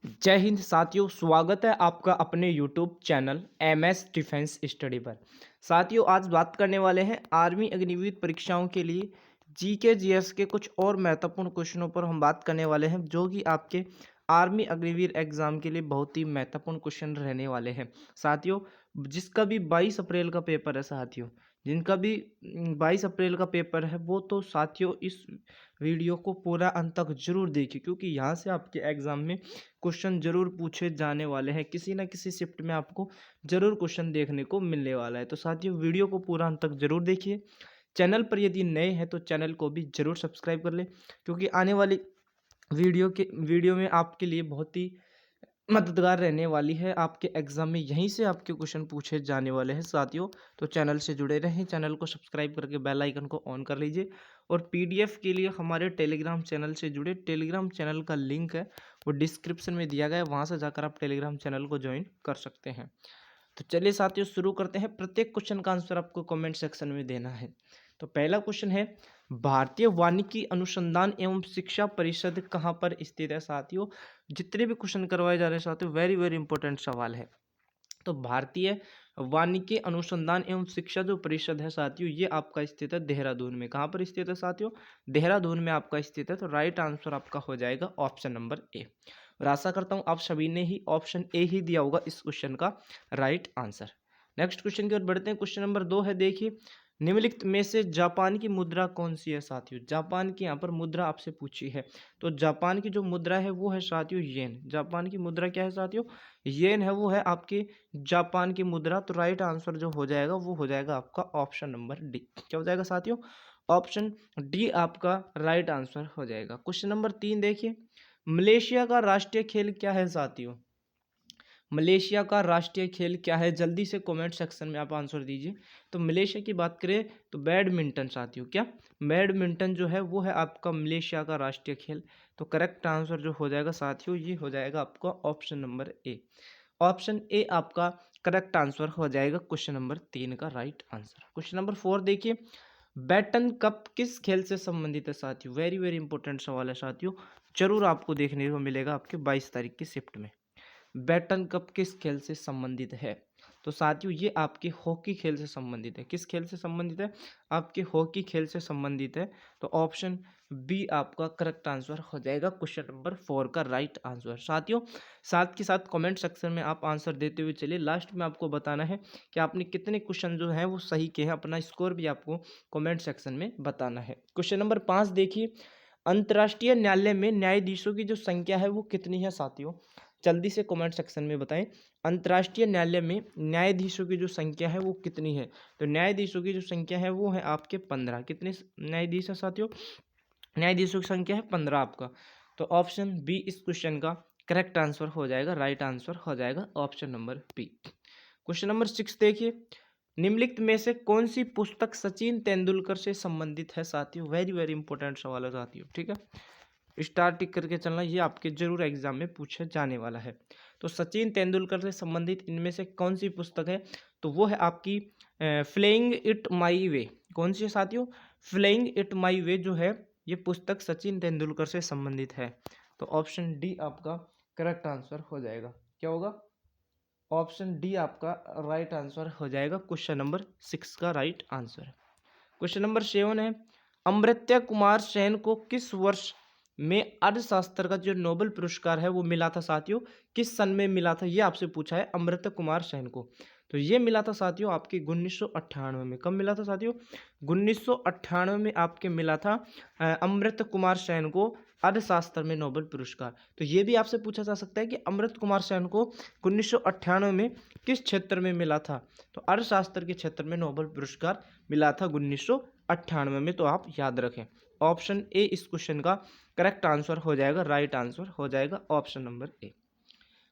जय हिंद साथियों, स्वागत है आपका अपने YouTube channel MS defence study पर। साथियों, आज बात करने वाले हैं आर्मी अग्निवीर परीक्षाओं के लिए जीके जीएस के कुछ और महत्वपूर्ण क्वेश्चनों पर हम बात करने वाले हैं, जो कि आपके आर्मी अग्निवीर एग्जाम के लिए बहुत ही महत्वपूर्ण क्वेश्चन रहने वाले हैं। साथियों, जिसका भी 22 अप्रैल का पेपर है साथियों, जिनका भी 22 अप्रैल का पेपर है, वो तो साथियों इस वीडियो को पूरा अंत तक जरूर देखिए, क्योंकि यहाँ से आपके एग्जाम में क्वेश्चन जरूर पूछे जाने वाले हैं। किसी ना किसी शिफ्ट में आपको जरूर क्वेश्चन देखने को मिलने वाला है। तो साथियों, वीडियो को पूरा अंत तक जरूर देखिए। चैनल पर यदि नए हैं तो चैनल को भी जरूर सब्सक्राइब कर ले, क्योंकि आने वाली वीडियो में आपके लिए बहुत ही मददगार रहने वाली है। आपके एग्जाम में यहीं से आपके क्वेश्चन पूछे जाने वाले हैं साथियों। तो चैनल से जुड़े रहें, चैनल को सब्सक्राइब करके बेल आइकन को ऑन कर लीजिए। और पीडीएफ के लिए हमारे टेलीग्राम चैनल से जुड़े। टेलीग्राम चैनल का लिंक है वो डिस्क्रिप्शन में दिया गया है, वहाँ से जाकर आप टेलीग्राम चैनल को ज्वाइन कर सकते हैं। तो चलिए साथियों, शुरू करते हैं। प्रत्येक क्वेश्चन का आंसर आपको कमेंट सेक्शन में देना है। तो पहला क्वेश्चन है, भारतीय वानिकी अनुसंधान एवं शिक्षा परिषद कहाँ पर स्थित है। साथियों, जितने भी क्वेश्चन करवाए जा रहे हैं साथियों, वेरी वेरी इंपॉर्टेंट सवाल है। तो भारतीय वानिकी अनुसंधान एवं शिक्षा जो परिषद है साथियों, ये आपका स्थित है देहरादून में। कहाँ पर स्थित है साथियों? देहरादून में आपका स्थित है। तो राइट आंसर आपका हो जाएगा ऑप्शन नंबर ए। और आशा करता हूँ आप सभी ने ही ऑप्शन ए ही दिया होगा इस क्वेश्चन का राइट आंसर। नेक्स्ट क्वेश्चन की ओर बढ़ते हैं। क्वेश्चन नंबर 2 है, देखिए, निम्नलिखित में से जापान की मुद्रा कौन सी है। साथियों, जापान की यहाँ पर मुद्रा आपसे पूछी है। तो जापान की जो मुद्रा है वो है साथियों येन। जापान की मुद्रा क्या है साथियों? येन है, वो है आपकी जापान की मुद्रा। तो राइट आंसर जो हो जाएगा वो हो जाएगा आपका ऑप्शन नंबर डी। क्या हो जाएगा साथियों? ऑप्शन डी आपका राइट आंसर हो जाएगा। क्वेश्चन नंबर 3 देखिए, मलेशिया का राष्ट्रीय खेल क्या है साथियों? मलेशिया का राष्ट्रीय खेल क्या है? जल्दी से कमेंट सेक्शन में आप आंसर दीजिए। तो मलेशिया की बात करें तो बैडमिंटन साथियों। क्या? बैडमिंटन जो है वो है आपका मलेशिया का राष्ट्रीय खेल। तो करेक्ट आंसर जो हो जाएगा साथियों, ये हो जाएगा आपका option number A. Option A आपका करेक्ट आंसर हो जाएगा क्वेश्चन नंबर 3 का राइट आंसर। क्वेश्चन नंबर 4 देखिए, बैटन कप किस खेल से संबंधित है साथियों? वेरी वेरी इंपॉर्टेंट सवाल है साथियों, जरूर आपको देखने को मिलेगा आपके 22 तारीख की शिफ्ट में। बैटन कप किस खेल से संबंधित है? तो साथियों, ये आपके हॉकी खेल से संबंधित है। किस खेल से संबंधित है? आपके हॉकी खेल से संबंधित है। तो ऑप्शन बी आपका करेक्ट आंसर हो जाएगा क्वेश्चन नंबर 4 का राइट आंसर। साथियों, साथ के साथ कमेंट सेक्शन में आप आंसर देते हुए चलिए। लास्ट में आपको बताना है कि आपने कितने क्वेश्चन जो हैं वो सही किए हैं। अपना स्कोर भी आपको कमेंट सेक्शन में बताना है। क्वेश्चन नंबर 5 देखिए, अंतर्राष्ट्रीय न्यायालय में न्यायाधीशों की जो संख्या है वो कितनी है साथियों? जल्दी से कमेंट सेक्शन में बताएं। अंतर्राष्ट्रीय न्यायालय में न्यायाधीशों की जो संख्या है वो कितनी है? तो न्यायाधीशों की जो संख्या है वो है आपके 15। कितने न्यायाधीश है साथियों? न्यायाधीशों की संख्या है 15 आपका। तो ऑप्शन बी इस क्वेश्चन का करेक्ट आंसर हो जाएगा। राइट आंसर हो जाएगा option number B. Question number 6 देखिए, निम्नलिखित में से कौन सी पुस्तक सचिन तेंदुलकर से संबंधित है साथियों? वेरी वेरी इंपॉर्टेंट सवाल है साथियों, ठीक है। स्टार टिक करके चलना, ये आपके जरूर एग्जाम में पूछा जाने वाला है। तो सचिन तेंदुलकर से संबंधित इनमें से कौन सी पुस्तक है? तो वो है आपकी फ्लेइंग इट माई वे। कौन सी है साथियों? फ्लेइंग इट माई वे जो है, ये पुस्तक सचिन तेंदुलकर से संबंधित है। तो ऑप्शन डी आपका करेक्ट आंसर हो जाएगा। क्या होगा? ऑप्शन डी आपका राइट आंसर हो जाएगा क्वेश्चन नंबर 6 का राइट आंसर। क्वेश्चन नंबर 7 है, अमर्त्य कुमार सेन को किस वर्ष में अर्थशास्त्र का जो नोबेल पुरस्कार है वो मिला था साथियों? किस सन में मिला था, ये आपसे पूछा है अमर्त्य कुमार सेन को। तो ये मिला था साथियों आपके 1998 में। कब मिला था साथियों? 1998 में आपके मिला था अमर्त्य कुमार सेन को अर्थशास्त्र में नोबेल पुरस्कार। तो ये भी आपसे पूछा जा सकता है कि अमर्त्य कुमार सेन को 1998 में किस क्षेत्र में मिला था? तो अर्थशास्त्र के क्षेत्र में नोबेल पुरस्कार मिला था 1998 में। तो आप याद रखें, ऑप्शन ए इस क्वेश्चन का करेक्ट आंसर हो जाएगा। राइट आंसर हो जाएगा option number A.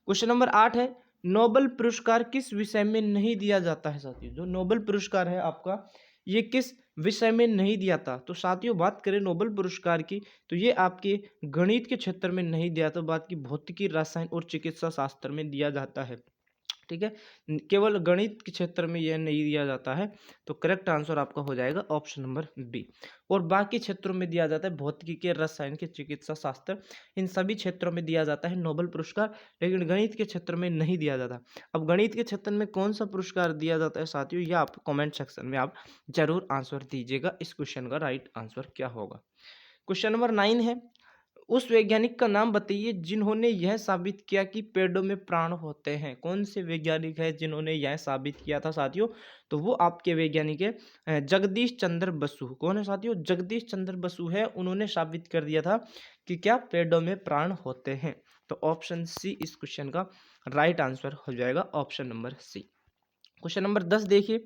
Question number 8 है, नोबेल पुरस्कार किस विषय में नहीं दिया जाता है साथियों? जो नोबेल पुरस्कार है आपका, ये किस विषय में नहीं दिया था? तो साथियों, बात करें नोबेल पुरस्कार की, तो ये आपके गणित के क्षेत्र में नहीं दिया था। बात की भौतिकी, रसायन और चिकित्सा शास्त्र में दिया जाता है। ठीक है, केवल गणित के क्षेत्र में यह नहीं दिया जाता है। तो करेक्ट आंसर आपका हो जाएगा ऑप्शन नंबर बी। और बाकी क्षेत्रों में दिया जाता है, भौतिकी के, रसायन के, चिकित्सा शास्त्र, इन सभी क्षेत्रों में दिया जाता है नोबेल पुरस्कार, लेकिन गणित के क्षेत्र में नहीं दिया जाता। अब गणित के क्षेत्र में कौन सा पुरस्कार दिया जाता है साथियों, यह आप कमेंट सेक्शन में आप जरूर आंसर दीजिएगा। इस क्वेश्चन का राइट आंसर क्या होगा। क्वेश्चन नंबर 9 है, उस वैज्ञानिक का नाम बताइए जिन्होंने यह साबित किया कि पेड़ों में प्राण होते हैं। कौन से वैज्ञानिक है जिन्होंने यह साबित किया था साथियों, तो वो आपके वैज्ञानिक है जगदीश चंद्र बसु। कौन है साथियों, जगदीश चंद्र बसु है, उन्होंने साबित कर दिया था कि क्या पेड़ों में प्राण होते हैं। तो ऑप्शन सी इस क्वेश्चन का राइट आंसर हो जाएगा, option number C. Question number 10 देखिए,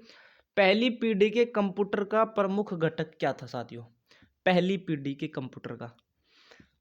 पहली पीढ़ी के कंप्यूटर का प्रमुख घटक क्या था साथियों, पहली पीढ़ी के कंप्यूटर का।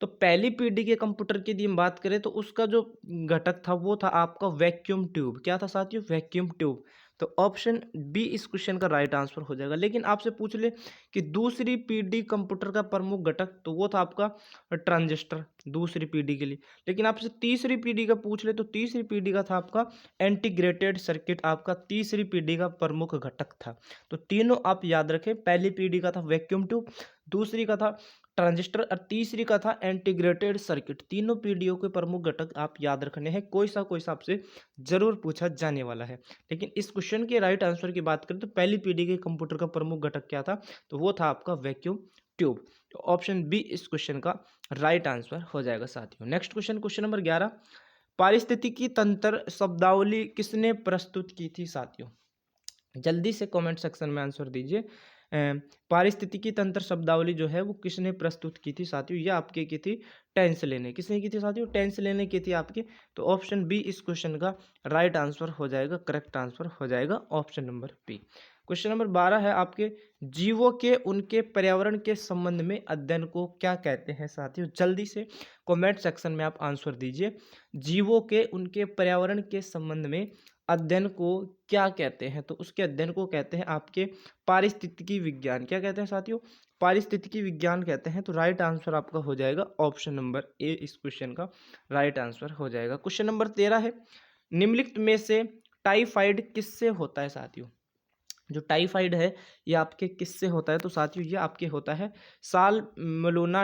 तो पहली पीढ़ी के कंप्यूटर की यदि हम बात करें तो उसका जो घटक था वो था आपका वैक्यूम ट्यूब। क्या था साथियों, वैक्यूम ट्यूब। तो ऑप्शन बी इस क्वेश्चन का राइट आंसर हो जाएगा। लेकिन आपसे पूछ ले कि दूसरी पीढ़ी कंप्यूटर का प्रमुख घटक, तो वो था आपका ट्रांजिस्टर दूसरी पीढ़ी के लिए। लेकिन आपसे तीसरी पीढ़ी का पूछ ले तो तीसरी पीढ़ी का था आपका इंटीग्रेटेड सर्किट, आपका तीसरी पीढ़ी का प्रमुख घटक था। तो तीनों आप याद रखें, पहली पीढ़ी का था वैक्यूम ट्यूब, दूसरी का था ट्रांजिस्टर और तीसरी का था इंटीग्रेटेड सर्किट। तीनों पीढ़ियों के प्रमुख घटक आप याद रखने हैं, कोई सा आपसे जरूर पूछा जाने वाला है। लेकिन इस क्वेश्चन के राइट आंसर की बात करें तो पहली पीढ़ी के कंप्यूटर का प्रमुख घटक क्या था, तो वो था आपका वैक्यूम ट्यूब। तो ऑप्शन बी इस क्वेश्चन का राइट आंसर हो जाएगा साथियों। नेक्स्ट क्वेश्चन, क्वेश्चन नंबर 11, पारिस्थितिकी तंत्र शब्दावली किसने प्रस्तुत की थी साथियों। जल्दी से कमेंट सेक्शन में आंसर दीजिए। पारिस्थितिकी तंत्र शब्दावली जो है वो किसने प्रस्तुत की थी साथियों, ये आपके की थी टेंस लेने। किसने की थी साथियों, टेंस लेने की थी आपकी। तो ऑप्शन बी इस क्वेश्चन का राइट आंसर हो जाएगा, करेक्ट आंसर हो जाएगा option number B. Question number 12 है आपके, जीवों के उनके पर्यावरण के संबंध में अध्ययन को क्या कहते हैं साथियों। जल्दी से कमेंट सेक्शन में आप आंसर दीजिए। जीवों के उनके पर्यावरण के संबंध में अध्ययन को क्या कहते हैं, तो उसके अध्ययन को कहते हैं आपके पारिस्थितिकी विज्ञान। क्या कहते हैं साथियों, पारिस्थितिकी विज्ञान कहते हैं। तो राइट आंसर आपका हो जाएगा ऑप्शन नंबर ए, इस क्वेश्चन का राइट आंसर हो जाएगा। क्वेश्चन नंबर 13 है, निम्नलिखित में से टाइफाइड किससे होता है साथियों। जो टाइफाइड है ये आपके किससे होता है, तो साथियों ये आपके होता है साल मलोना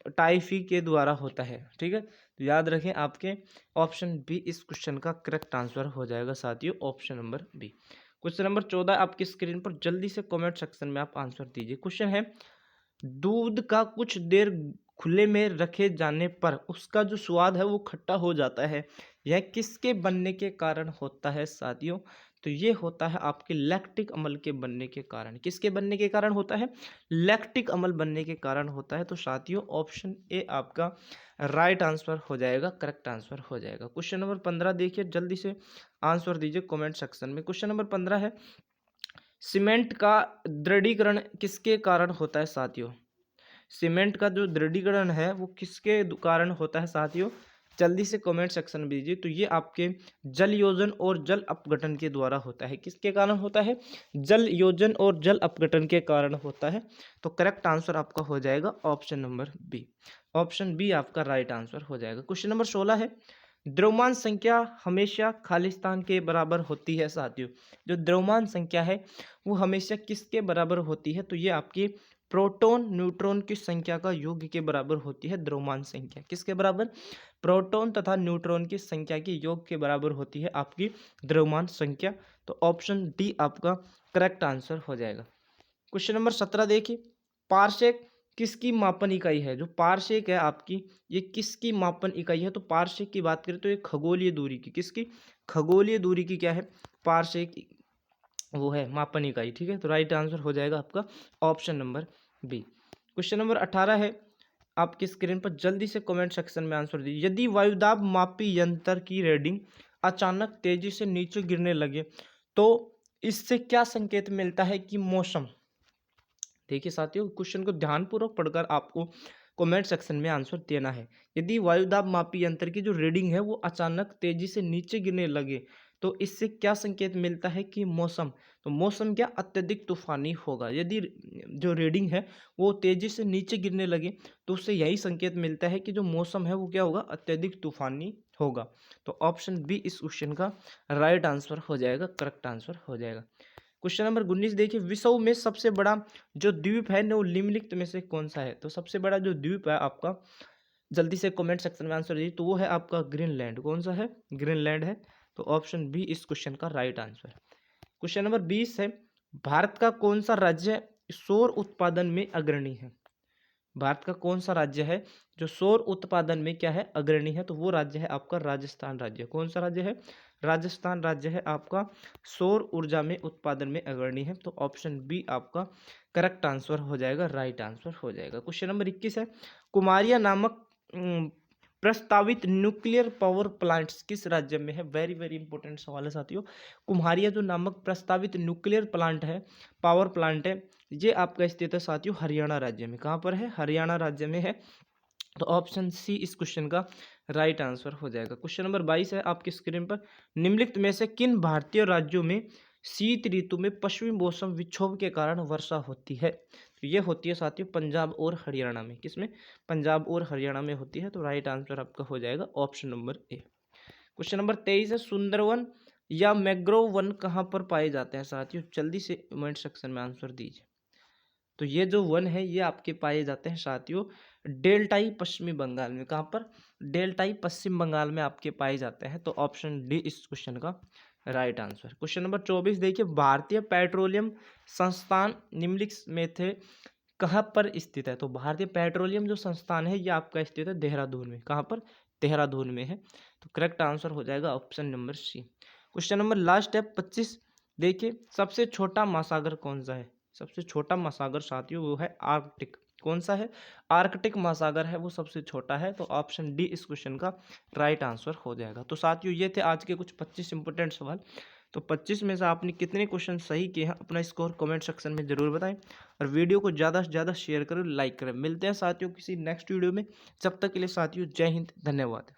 टाइफी के द्वारा होता है। ठीक है, तो याद रखें आपके ऑप्शन बी इस क्वेश्चन का करेक्ट आंसर हो जाएगा साथियों, option number B. Question number 14 आपकी स्क्रीन पर, जल्दी से कमेंट सेक्शन में आप आंसर दीजिए। क्वेश्चन है, दूध का कुछ देर खुले में रखे जाने पर उसका जो स्वाद है वो खट्टा हो जाता है, यह किसके बनने के कारण होता है साथियों। तो ये होता है आपके लैक्टिक अम्ल के बनने के कारण। किसके बनने के कारण होता है, लैक्टिक अम्ल बनने के कारण होता है। तो साथियों ऑप्शन ए आपका राइट आंसर हो जाएगा, करेक्ट आंसर हो जाएगा। क्वेश्चन नंबर 15 देखिए, जल्दी से आंसर दीजिए कमेंट सेक्शन में। क्वेश्चन नंबर 15 है, सीमेंट का दृढ़ीकरण किसके कारण होता है साथियों। सीमेंट का जो दृढ़ीकरण है वो किसके कारण होता है साथियों, जल्दी से कमेंट सेक्शन में दीजिए। तो ये आपके जल योजन और जल अपघटन के द्वारा होता है। किसके कारण होता है, जल योजन और जल अपघटन के कारण होता है। तो करेक्ट आंसर आपका हो जाएगा option number B, option B आपका राइट आंसर हो जाएगा। क्वेश्चन नंबर 16 है, द्रव्यमान संख्या हमेशा खालिस्तान के बराबर होती है साथियों। जो द्रव्यमान संख्या है वो हमेशा किसके बराबर होती है, तो ये आपकी प्रोटॉन न्यूट्रॉन की संख्या का योग के बराबर होती है। द्रव्यमान संख्या किसके बराबर, प्रोटॉन तथा न्यूट्रॉन की संख्या के योग के बराबर होती है आपकी द्रव्यमान संख्या। तो ऑप्शन डी आपका करेक्ट आंसर हो जाएगा। क्वेश्चन नंबर 17 देखिए, पारसेक किसकी मापन इकाई है। जो पारसेक है आपकी ये किसकी मापन इकाई है, तो पारसेक की बात करें तो ये खगोलीय दूरी की, किसकी, खगोलीय दूरी की क्या है, पारसेक वो है मापन इकाई। ठीक है, तो राइट आंसर हो जाएगा आपका option number B. Question number 18 है आपकी स्क्रीन पर, जल्दी से कमेंट सेक्शन में आंसर दीजिए। यदि वायुदाब मापी यंत्र की रीडिंग अचानक तेजी से नीचे गिरने लगे तो इससे क्या संकेत मिलता है कि मौसम। देखिए साथियों क्वेश्चन को ध्यानपूर्वक पढ़कर आपको कमेंट सेक्शन में आंसर देना है। यदि वायुदाब मापी यंत्र की जो रीडिंग है वो अचानक तेजी से नीचे गिरने लगे तो इससे क्या संकेत मिलता है कि मौसम, तो मौसम क्या अत्यधिक तूफानी होगा। यदि जो रीडिंग है वो तेजी से नीचे गिरने लगे तो उससे यही संकेत मिलता है कि जो मौसम है वो क्या होगा, अत्यधिक तूफानी होगा। तो ऑप्शन बी इस क्वेश्चन का राइट आंसर हो जाएगा, करेक्ट आंसर हो जाएगा। क्वेश्चन नंबर 19 देखिए, विश्व में सबसे बड़ा जो द्वीप है वो निम्नलिखित में से कौन सा है? तो सबसे बड़ा जो द्वीप है आपका, जल्दी से कमेंट सेक्शन में आंसर दीजिए, तो वो है आपका ग्रीनलैंड। कौन सा है? ग्रीनलैंड है। तो ऑप्शन बी इस क्वेश्चन का राइट आंसर। क्वेश्चन नंबर 20 है, भारत का कौन सा राज्य सौर उत्पादन में अग्रणी है? भारत का कौन सा राज्य है जो सौर उत्पादन में क्या है, अग्रणी है? तो वो राज्य है आपका राजस्थान राज्य। कौन सा राज्य है? राजस्थान राज्य है आपका सौर ऊर्जा में उत्पादन में अग्रणी है। तो ऑप्शन बी आपका करेक्ट आंसर हो जाएगा, राइट आंसर हो जाएगा। क्वेश्चन नंबर 21 है, कुमारिया नामक प्रस्तावित न्यूक्लियर पावर प्लांट्स किस राज्य में है? वेरी वेरी इंपॉर्टेंट सवाल है साथियों। कुम्हारिया जो नामक प्रस्तावित न्यूक्लियर प्लांट है, पावर प्लांट है, ये आपका स्थित है साथियों हरियाणा राज्य में। कहाँ पर है? हरियाणा राज्य में है। तो ऑप्शन सी इस क्वेश्चन का राइट आंसर हो जाएगा। क्वेश्चन नंबर 22 है आपकी स्क्रीन पर, निम्नलिखित में से किन भारतीय राज्यों में शीत ऋतु में पश्चिमी मौसम विक्षोभ के कारण वर्षा होती है? तो ये होती है साथियों पंजाब और हरियाणा में। किसमें? पंजाब और हरियाणा में होती है। तो राइट आंसर आपका हो जाएगा option number A. Question number 23 है, सुंदरवन या मैंग्रोव वन कहाँ पर पाए जाते हैं साथियों? जल्दी से कमेंट सेक्शन में आंसर दीजिए। तो ये जो वन है ये आपके पाए जाते हैं साथियों डेल्टाई पश्चिमी बंगाल में। कहाँ पर? डेल्टाई पश्चिम बंगाल में आपके पाए जाते हैं। तो ऑप्शन डी इस क्वेश्चन का राइट आंसर। क्वेश्चन नंबर 24 देखिए, भारतीय पेट्रोलियम संस्थान निम्नलिखित में थे कहाँ पर स्थित है? तो भारतीय पेट्रोलियम जो संस्थान है ये आपका स्थित है देहरादून में। कहाँ पर? देहरादून में है। तो करेक्ट आंसर हो जाएगा option number C. Question number last है 25 देखिए, सबसे छोटा महासागर कौन सा है? सबसे छोटा महासागर साथियों वो है आर्कटिक। कौन सा है? आर्कटिक महासागर है वो सबसे छोटा है। तो ऑप्शन डी इस क्वेश्चन का राइट आंसर हो जाएगा। तो साथियों ये थे आज के कुछ 25 इंपोर्टेंट सवाल। तो 25 में से आपने कितने क्वेश्चन सही किए हैं अपना स्कोर कमेंट सेक्शन में जरूर बताएं, और वीडियो को ज़्यादा से ज़्यादा शेयर करें, लाइक करें। मिलते हैं साथियों किसी नेक्स्ट वीडियो में, जब तक के लिए साथियों जय हिंद, धन्यवाद।